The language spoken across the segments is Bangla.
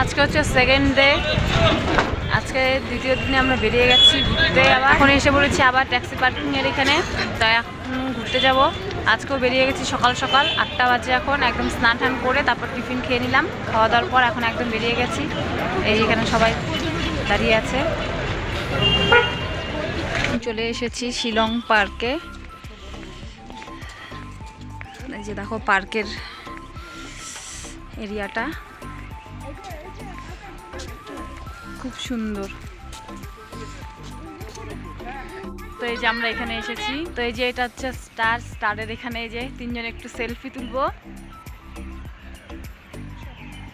আজকে হচ্ছে সেকেন্ড ডে, আজকে দ্বিতীয় দিনে আমরা বেরিয়ে গেছি ঘুরতে। আবার এখন এসে পড়েছি আবার ট্যাক্সি পার্কিংয়ের এখানে, তাই এখন ঘুরতে যাব। আজকেও বেরিয়ে গেছি সকাল সকাল 8টা বাজে, এখন একদম স্নান টান করে তারপর টিফিন খেয়ে নিলাম। খাওয়া দাওয়ার পর এখন একদম বেরিয়ে গেছি। এই এখানে সবাই দাঁড়িয়ে আছে। চলে এসেছি শিলং পার্কে। এই যে দেখো পার্কের এরিয়াটা খুব সুন্দর। তো এই যে আমরা এখানে এসেছি, তো এই যে এটা হচ্ছে স্টারের এখানে এই যে তিনজন একটু সেলফি তুলবো।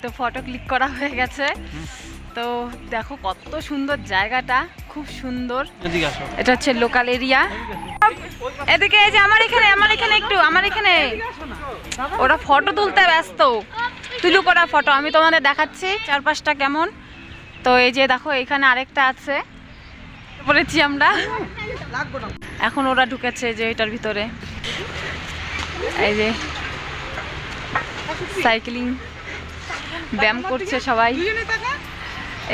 তো ফটো ক্লিক করা হয়ে গেছে। তো দেখো কত সুন্দর জায়গাটা, খুব সুন্দর। এটা হচ্ছে লোকাল এরিয়া। এদিকে এই যে আমার এখানে একটু আমার এখানে ওরা ফটো তুলতে ব্যস্ত, তুলুক ওরা ফটো, আমি তোমাদের দেখাচ্ছি চারপাশটা কেমন। তো এই যে দেখো এখানে আরেকটা আছে, পড়েছি আমরা। এখন ওরা ঢুকেছে যে এটার ভিতরে। এই যে সাইক্লিং ব্যায়াম করছে সবাই।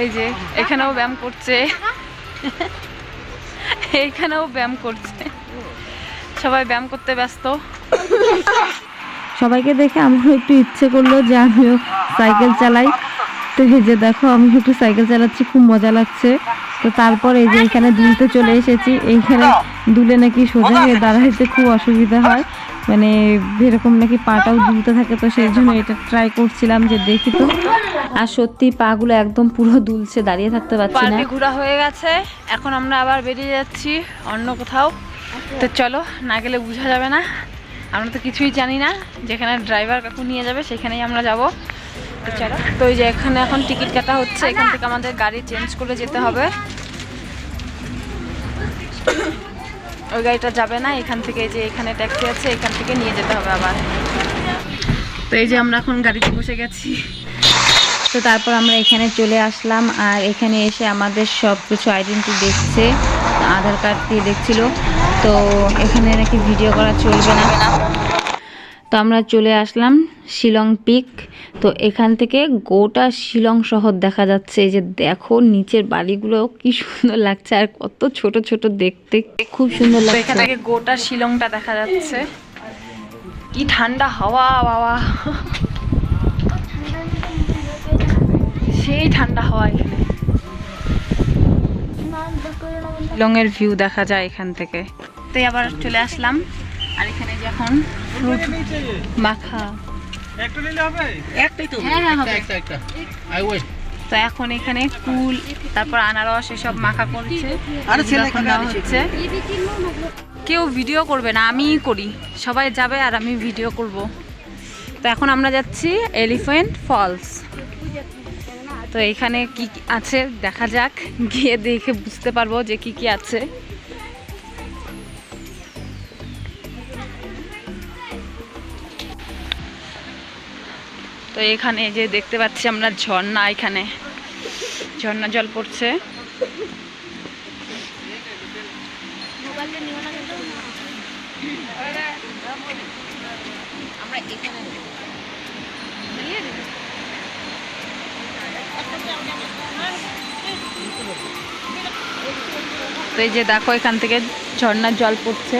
এই যে এখানেও ব্যায়াম করছে, এইখানেও ব্যায়াম করছে, সবাই ব্যায়াম করতে ব্যস্ত। সবাইকে দেখে আমারও একটু ইচ্ছে করলো যে আমিও সাইকেল চালাই। তো এই যে দেখো আমি একটু সাইকেল চালাচ্ছি, খুব মজা লাগছে। তো তারপর এই যে এখানে দুলতে চলে এসেছি। এইখানে দুলে নাকি সোজা হয়ে দাঁড়াইতে খুব অসুবিধা হয়, মানে এরকম নাকি পাটাও দুলতে থাকে। তো সেই জন্য এটা ট্রাই করছিলাম যে দেখি। তো আর সত্যি পাগুলো একদম পুরো দুলছে, দাঁড়িয়ে থাকতে পারছি না। পার্কে ঘোরা হয়ে গেছে, এখন আমরা আবার বেরিয়ে যাচ্ছি অন্য কোথাও। তো চলো, না গেলে বোঝা যাবে না, আমরা তো কিছুই জানি না। যেখানে ড্রাইভার কাকু নিয়ে যাবে সেখানেই আমরা যাব। তো চলো, তো এই যে এখানে এখন টিকিট কাটা হচ্ছে, এখান থেকে আমাদের গাড়ি চেঞ্জ করে যেতে হবে। ওই গাড়িটা যাবে না, এখান থেকে এই যে এখানে ট্যাক্সি আছে, এখান থেকে নিয়ে যেতে হবে আবার। তো এই যে আমরা এখন গাড়িতে বসে গেছি। তো তারপর আমরা এখানে চলে আসলাম, আর এখানে এসে আমাদের সব কিছু আইডেন্টি দেখছে, আধার কার্ড দিয়ে দেখছিল। তো এখানে নাকি ভিডিও করা চলবে না। তো আমরা চলে আসলাম শিলং পিক। তো এখান থেকে গোটা শিলং শহর দেখা যাচ্ছে। এই যে দেখো নিচের বাড়িগুলো কি সুন্দর লাগছে, আর কত ছোট ছোট দেখতে, খুব সুন্দর লাগছে। এখান থেকে গোটা শিলংটা দেখা যাচ্ছে। কি ঠান্ডা হাওয়া বাবা, সেই ঠান্ডা হাওয়া। এখানে শিলংয়ের ভিউ দেখা যায় এখান থেকে। তো আবার চলে আসলাম, আর এখানে যে এখন ফ্রুট মাখা একটাই তো, হ্যাঁ হবে একটা। তো এখন এখানে কুল, তারপর আনারস এসব মাখা করছে, হচ্ছে। কেউ ভিডিও করবে না, আমিই করি, সবাই যাবে আর আমি ভিডিও করব। তো এখন আমরা যাচ্ছি এলিফ্যান্ট ফলস। তো এখানে কি আছে দেখা যাক, গিয়ে দেখে বুঝতে পারবো যে কি কি আছে। তো এখানে যে দেখতে পাচ্ছি আমরা ঝর্ণা, এখানে ঝর্ণা জল পড়ছে। তো এই যে দেখো এখান থেকে ঝর্ণার জল পড়ছে।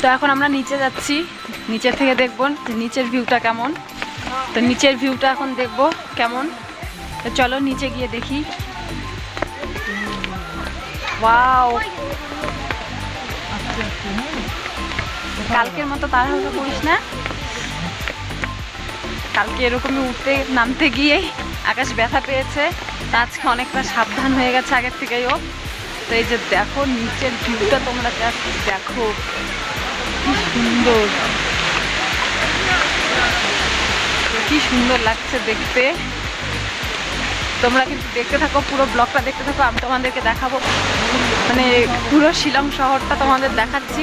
তো এখন আমরা নিচে যাচ্ছি, নিচের থেকে দেখবো যে নিচের ভিউটা কেমন। তো নিচের ভিউটা এখন দেখবো কেমন। তো চলো নিচে গিয়ে দেখি। ওয়াও, কালকের মতো তাড়াহুড়ো করিস না, কালকে এরকমই উঠতে নামতে গিয়ে আকাশ ব্যথা পেয়েছে, তা আজকে অনেকটা সাবধান হয়ে গেছে আগের থেকেই ও। তো এই যে দেখো নিচের ভিউটা তোমরা দেখো, কি সুন্দর, কি সুন্দর লাগছে দেখতে। তোমরা কিন্তু দেখতে থাকো, পুরো ব্লগটা দেখতে থাকো, আমি তোমাদেরকে দেখাবো, মানে পুরো শিলং শহরটা তোমাদের দেখাচ্ছি,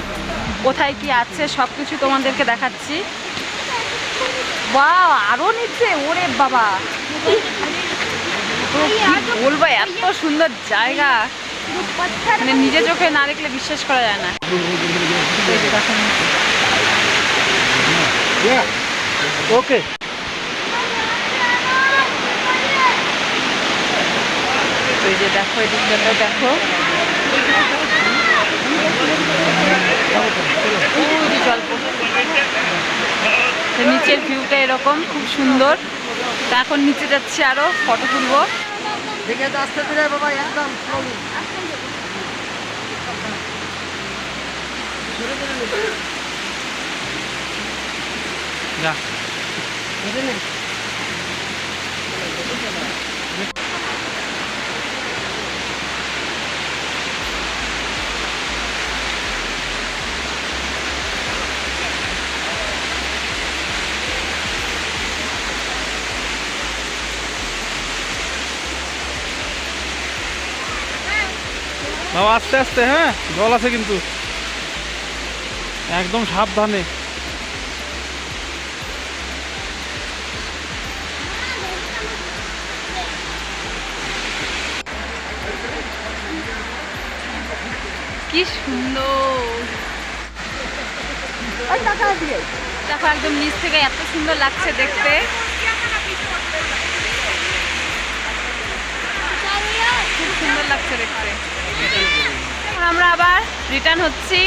কোথায় কি আছে সব কিছু তোমাদেরকে দেখাচ্ছি। বাহ, আরো নিচে, ওরে বাবা, বলবো এত সুন্দর জায়গা, মানে নিজে চোখে না দেখলে বিশ্বাস করা যায় না। ওকে। এই যে দেখো এদিকটা দেখো, জল নিচের ভিউটা এরকম খুব সুন্দর। তা এখন নিচে যাচ্ছি আরো ফটো তুলবো। যা বাবা আস্তে আস্তে, হ্যাঁ জল আছে কিন্তু, একদম সাবধানে। কি সুন্দর দেখো, একদম নিচ থেকে এত সুন্দর লাগছে দেখতে। খুব সুন্দর লাগছে দেখতে। আমরা আবার রিটার্ন হচ্ছি।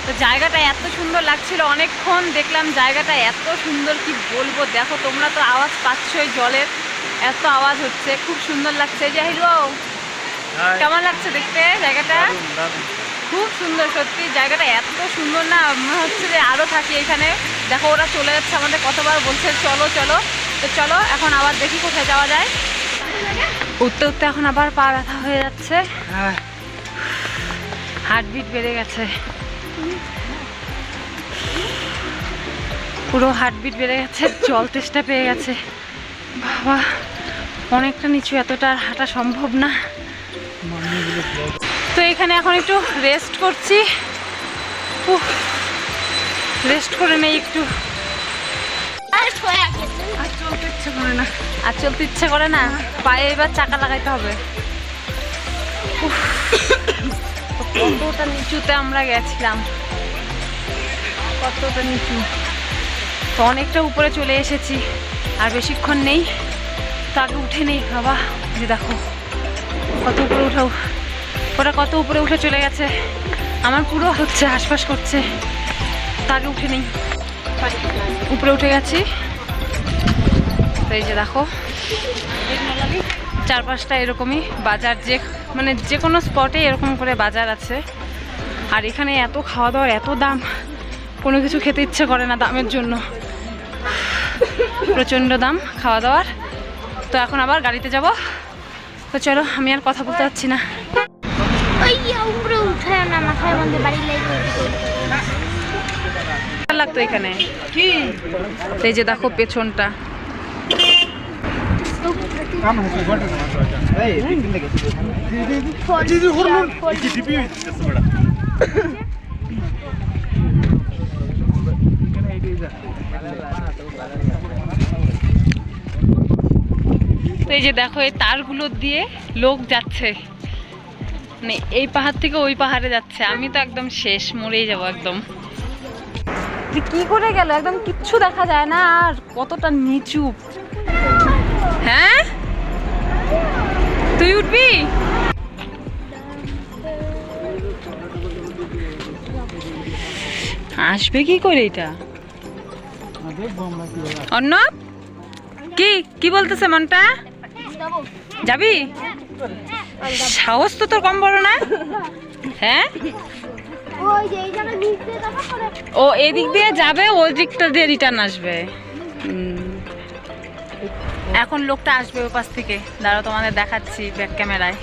তো জায়গাটা এত সুন্দর লাগছিল, অনেকক্ষণ দেখলাম জায়গাটা এত সুন্দর, কি বলবো। দেখো তোমরা তো আওয়াজ পাচ্ছই, জলের এত আওয়াজ হচ্ছে, খুব সুন্দর লাগছে। যে হিরো কেমন লাগছে দেখতে জায়গাটা? খুব সুন্দর সত্যি, জায়গাটা এত সুন্দর না, মনে হচ্ছে যে আরও থাকি এখানে। দেখো ওরা চলে যাচ্ছে, আমাদের কতবার বলছে চলো চলো। তো চলো এখন আবার দেখি কোথায় যাওয়া যায়। উঠতে উঠতে এখন আবার পা ব্যথা হয়ে যাচ্ছে, হার্টবিট বেড়ে গেছে, পুরো হার্টবিট বেড়ে গেছে, জল তেষ্টা পেয়ে গেছে। বাবা অনেকটা নিচু, এতটা আর হাঁটা সম্ভব না। তো এখানে এখন একটু রেস্ট করছি, রেস্ট করে নেই একটু। আর চলতে ইচ্ছে করে না, আর চলতে ইচ্ছে করে না, পায়ে এবার চাকা লাগাইতে হবে। কতটা নিচুতে আমরা গেছিলাম, কতটা নিচু। তো অনেকটা উপরে চলে এসেছি, আর বেশিক্ষণ নেই। তো আগে উঠে নেই বাবা, যে দেখো কত উপরে উঠাও, ওরা কত উপরে উঠে চলে গেছে, আমার পুরো হচ্ছে হাঁসফাঁস করছে। তো আগে উঠে নেই, উপরে উঠে গেছি। তো এই যে দেখো চারপাশটা এরকমই বাজার, মানে যে কোনো স্পটে এরকম করে বাজার আছে। আর এখানে এত খাওয়া দাওয়ার এত দাম, কোনো কিছু খেতে ইচ্ছে করে না দামের জন্য, প্রচণ্ড দাম খাওয়া দাওয়ার। তো এখন আবার গাড়িতে যাব। তো চলো, আমি আর কথা বলতে পারছি না। লাগতো এখানে কি, এই যে দেখো পেছনটা। এই যে দেখো এই তারগুলো দিয়ে লোক যাচ্ছে, মানে এই পাহাড় থেকে ওই পাহাড়ে যাচ্ছে। আমি তো একদম শেষ, মরেই যাবো একদম। কি করে গেল, একদম কিচ্ছু দেখা যায় না, আর কতটা নিচু। হ্যাঁ তুই উঠবি? আসবে কি করে এটা? অর্ণব কি কি বলতেছে মনটা? যাবি? সাহস তো তোর কম বড় না। হ্যাঁ ও এদিক দিয়ে যাবে, ওই দিকটা দিয়ে রিটার্ন আসবে। এখন লোকটা আসবে ওই পাশ থেকে, দাঁড়াও তোমাদের দেখাচ্ছি ব্যাক ক্যামেরায়।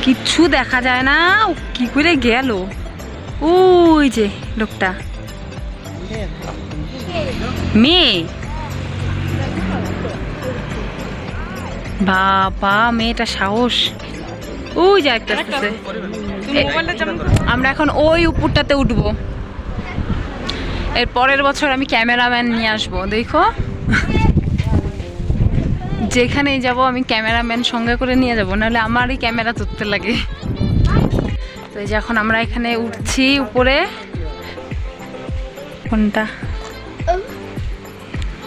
কিচ্ছু দেখা যায় না, কি করে গেল? ওই যে লোকটা, মেয়ে, বাবা মেয়েটা সাহস। ওই যে একটা আসতেছে, আমরা এখন ওই উপরটাতে উঠবো। এর পরের বছর আমি ক্যামেরাম্যান নিয়ে আসবো, দেখো যেখানেই যাব আমি ক্যামেরাম্যান সঙ্গে করে নিয়ে যাব, নাহলে আমারই ক্যামেরা ধরতে লাগে। তো এই যে এখন আমরা এখানে উঠছি উপরে, কোনটা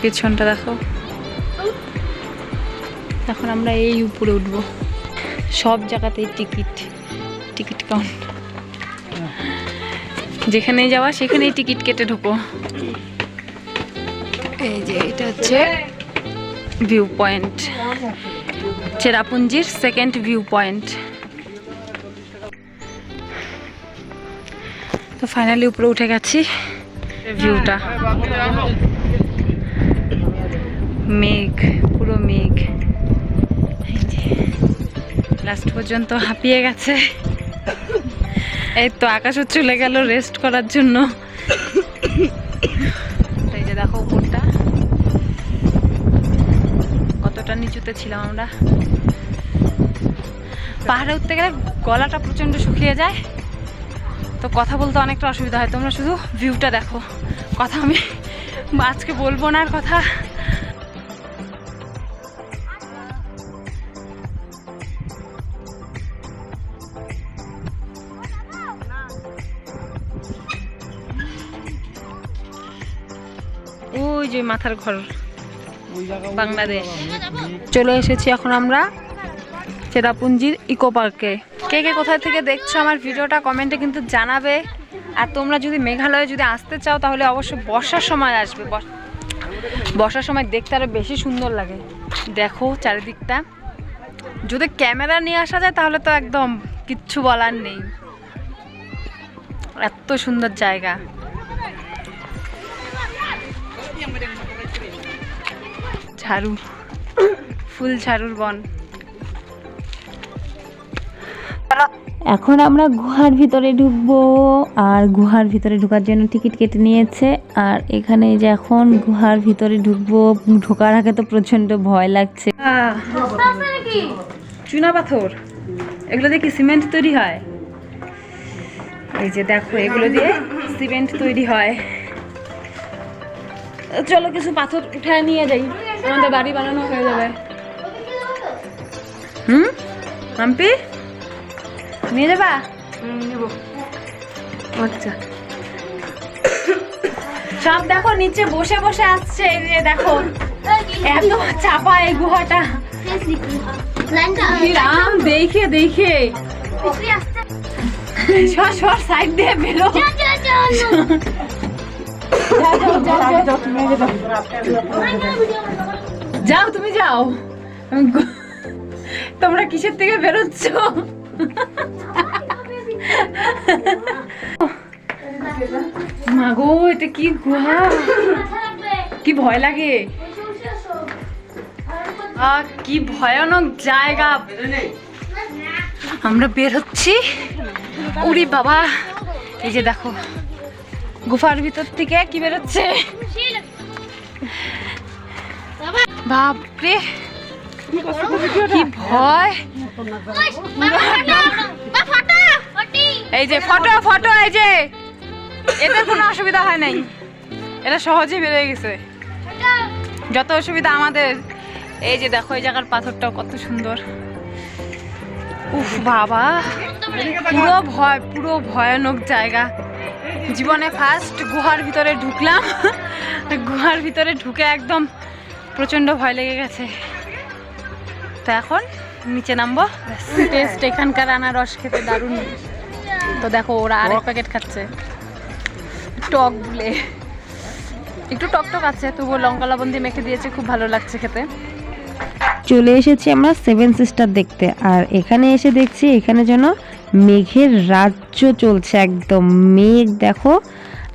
পেছনটা দেখো। এখন আমরা এই উপরে উঠবো, সব জায়গাতেই টিকিট কাউন্ট, যেখানেই যাওয়া সেখানেই টিকিট কেটে ঢুকো। এই যে এটা হচ্ছে ভিউ পয়েন্ট, চেরাপুঞ্জির সেকেন্ড ভিউ পয়েন্ট। তো ফাইনালি উপরে উঠে গেছি। ভিউটা মেঘ, পুরো মেঘ, লাস্ট পর্যন্ত হাঁপিয়ে গেছে। এই তো আকাশও চলে গেল রেস্ট করার জন্য। এই যে দেখো উপরটা কতটা নিচুতে ছিলাম আমরা। পাহাড়ে উঠতে গেলে গলাটা প্রচন্ড শুকিয়ে যায়, তো কথা বলতে অনেকটা অসুবিধা হয়। তোমরা শুধু ভিউটা দেখো, কথা আমি আজকে বলবো না আর কথা। ওই যে মাথার ঘর বাংলাদেশ। চলে এসেছি এখন আমরা চেরাপুঞ্জির ইকো পার্কে। কে কে কোথায় থেকে দেখছো আমার ভিডিওটা কমেন্টে কিন্তু জানাবে। আর তোমরা যদি মেঘালয়ে যদি আসতে চাও তাহলে অবশ্যই বর্ষার সময় আসবে। বর্ষার সময় দেখতে আরো বেশি সুন্দর লাগে। দেখো চারিদিকটা, যদি ক্যামেরা নিয়ে আসা যায় তাহলে তো একদম কিচ্ছু বলার নেই, এত সুন্দর জায়গা। ঝাড়ু, ফুল ঝাড়ুর বন। এখন আমরা গুহার ভিতরে ঢুকবো, আর গুহার ভিতরে ঢোকার জন্য টিকিট কেটে নিয়েছে। আর এখানে যে এখন গুহার ভিতরে ঢুকবো, ঢোকার আগে তো প্রচন্ড ভয় লাগছে। চুনা পাথর, এগুলো দিয়ে কি সিমেন্ট তৈরি হয়? এই যে দেখো এগুলো দিয়ে সিমেন্ট তৈরি হয়। চলো কিছু পাথর উঠায় নিয়ে যাই, আমাদের বাড়ি বানানো হয়ে যাবে। মাম্পি নিয়ে যাবা? নেব। আচ্ছা, সব দেখো নিচে বসে বসে আসছে। এই যে দেখো এত চাপা এই গুহাটা। রাম দেখে দেখে সর সাইড দিয়ে বেরো। যাও তুমি যাও, তোমরা কিসের থেকে বেরোচ্ছ? মাগো এটা কি গুহা, কি ভয় লাগে, কি ভয়ানক জায়গা। আমরা বের হচ্ছি। উরি বাবা, এই যে দেখো গুফার ভিতর থেকে কি বেরোচ্ছে। বাপরে কি ভয়। এই যে ফটো ফটো, এই যে এদের কোনো অসুবিধা হয় নাই, এটা সহজেই বেরিয়ে গেছে। যত অসুবিধা আমাদের। এই যে দেখো এই জায়গার পাথরটাও কত সুন্দর। উফ বাবা, পুরো ভয়ানক জায়গা। জীবনে ফার্স্ট গুহার ভিতরে ঢুকলাম, গুহার ভিতরে ঢুকে একদম প্রচন্ড ভয় লেগে গেছে। তো এখন নিচে নামবো। টেস্ট এখানকার আনারস খেতে দারুণ। তো দেখো ওরা আরেক প্যাকেট খাচ্ছে, টক বলে, একটু টক টক আছে, তবুও লঙ্কা লবণ দিয়ে মেখে দিয়েছে, খুব ভালো লাগছে খেতে। চলে এসেছি আমরা সেভেন সিস্টার দেখতে। আর এখানে এসে দেখছি এখানে যেন মেঘের রাজ্য চলছে, একদম মেঘ দেখো।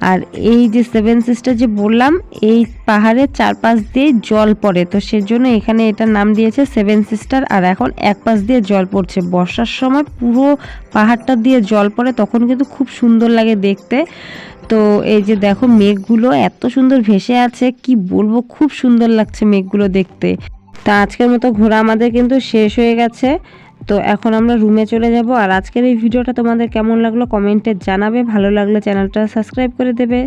আর এই যে সেভেন সিস্টার যে বললাম, এই পাহাড়ের চারপাশ দিয়ে জল পড়ে, তো সেজন্য এখানে এটার নাম দিয়েছে সেভেন সিস্টার। আর এখন এক পাশ দিয়ে জল পড়ছে, বর্ষার সময় পুরো পাহাড়টা দিয়ে জল পড়ে, তখন কিন্তু খুব সুন্দর লাগে দেখতে। তো এই যে দেখো মেঘগুলো এত সুন্দর ভেসে আছে, কি বলবো, খুব সুন্দর লাগছে মেঘগুলো দেখতে। তা আজকের মতো ঘোরা আমাদের কিন্তু শেষ হয়ে গেছে। তো এখন আমরা রুমে চলে যাব। আর আজকের এই ভিডিওটা তোমাদের কেমন লাগলো কমেন্টে জানাবে, ভালো লাগলে চ্যানেলটা সাবস্ক্রাইব করে দেবে।